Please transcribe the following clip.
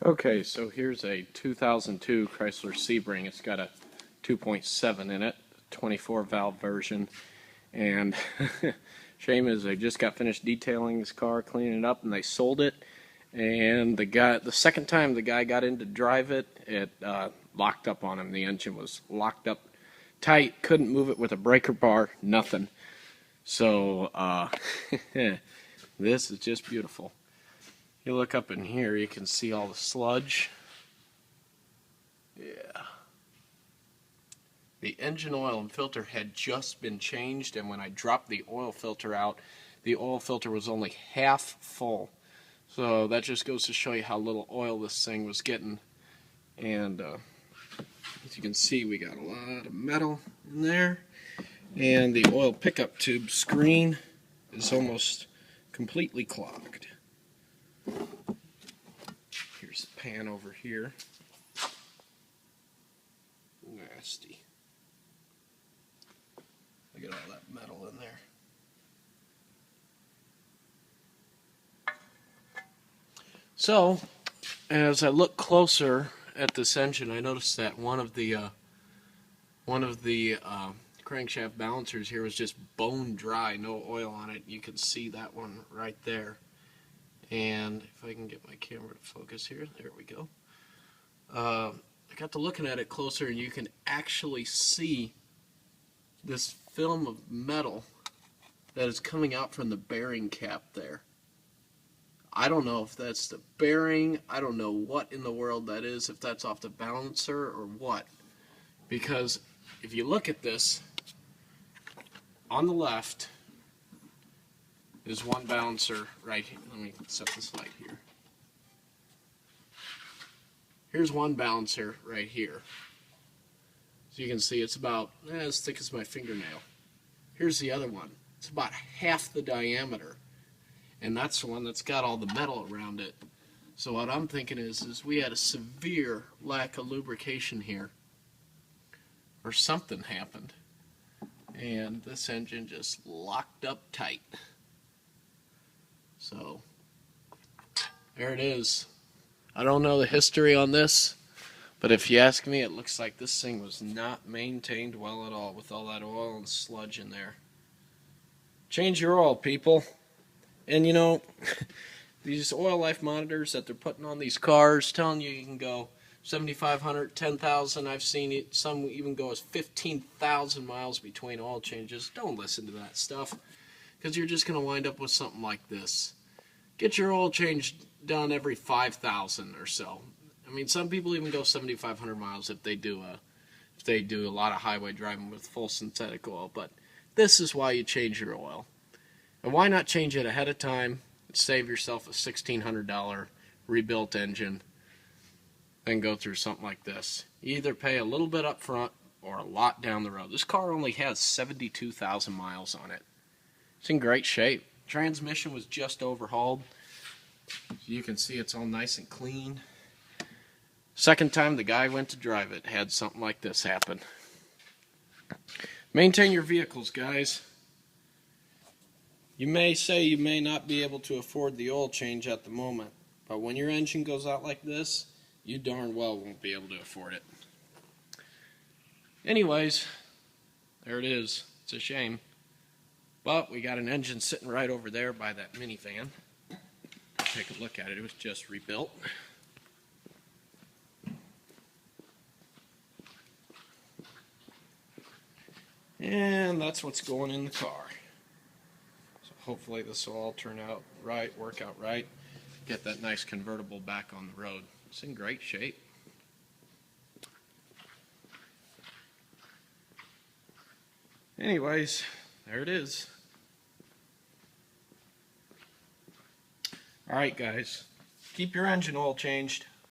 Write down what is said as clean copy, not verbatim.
Okay, so here's a 2002 Chrysler Sebring. It's got a 2.7 in it, 24 valve version, and shame is they just got finished detailing this car, cleaning it up, and they sold it. And the second time the guy got in to drive it, it locked up on him. The engine was locked up tight, couldn't move it with a breaker bar, nothing. So this is just beautiful. You look up in here, you can see all the sludge. Yeah. The engine oil and filter had just been changed, and when I dropped the oil filter out, the oil filter was only half full. So that just goes to show you how little oil this thing was getting. And as you can see, we got a lot of metal in there. And the oil pickup tube screen is almost completely clogged. Here's the pan over here. Nasty. Look at all that metal in there. So, as I look closer at this engine, I noticed that one of the crankshaft balancers here was just bone dry, no oil on it. You can see that one right there. And if I can get my camera to focus here, there we go. I got to looking at it closer, and you can actually see this film of metal that is coming out from the bearing cap there. I don't know if that's the bearing. I don't know what in the world that is, if that's off the balancer or what. Because if you look at this, on the left is one balancer right here. Let me set this light here. Here's one balancer right here. So you can see it's about as thick as my fingernail. Here's the other one. It's about half the diameter. And that's the one that's got all the metal around it. So what I'm thinking is we had a severe lack of lubrication here. Or something happened. And this engine just locked up tight. So, there it is. I don't know the history on this, but if you ask me, it looks like this thing was not maintained well at all with all that oil and sludge in there. Change your oil, people. And you know, these oil life monitors that they're putting on these cars telling you can go 7,500, 10,000. I've seen it, some even go as 15,000 miles between oil changes. Don't listen to that stuff, because you're just going to wind up with something like this. Get your oil changed done every 5,000 or so. I mean, some people even go 7,500 miles if they do a lot of highway driving with full synthetic oil. But this is why you change your oil. And why not change it ahead of time and save yourself a $1,600 rebuilt engine than go through something like this? You either pay a little bit up front or a lot down the road. This car only has 72,000 miles on it. It's in great shape. Transmission was just overhauled. You can see it's all nice and clean. Second time the guy went to drive it had something like this happen. Maintain your vehicles, guys. You may say you may not be able to afford the oil change at the moment, but when your engine goes out like this, you darn well won't be able to afford it. Anyways, there it is. It's a shame. But we got an engine sitting right over there by that minivan. Take a look at it. It was just rebuilt. And that's what's going in the car. So hopefully this will all turn out right, work out right. Get that nice convertible back on the road. It's in great shape. Anyways, there it is. Alright guys, keep your engine oil changed.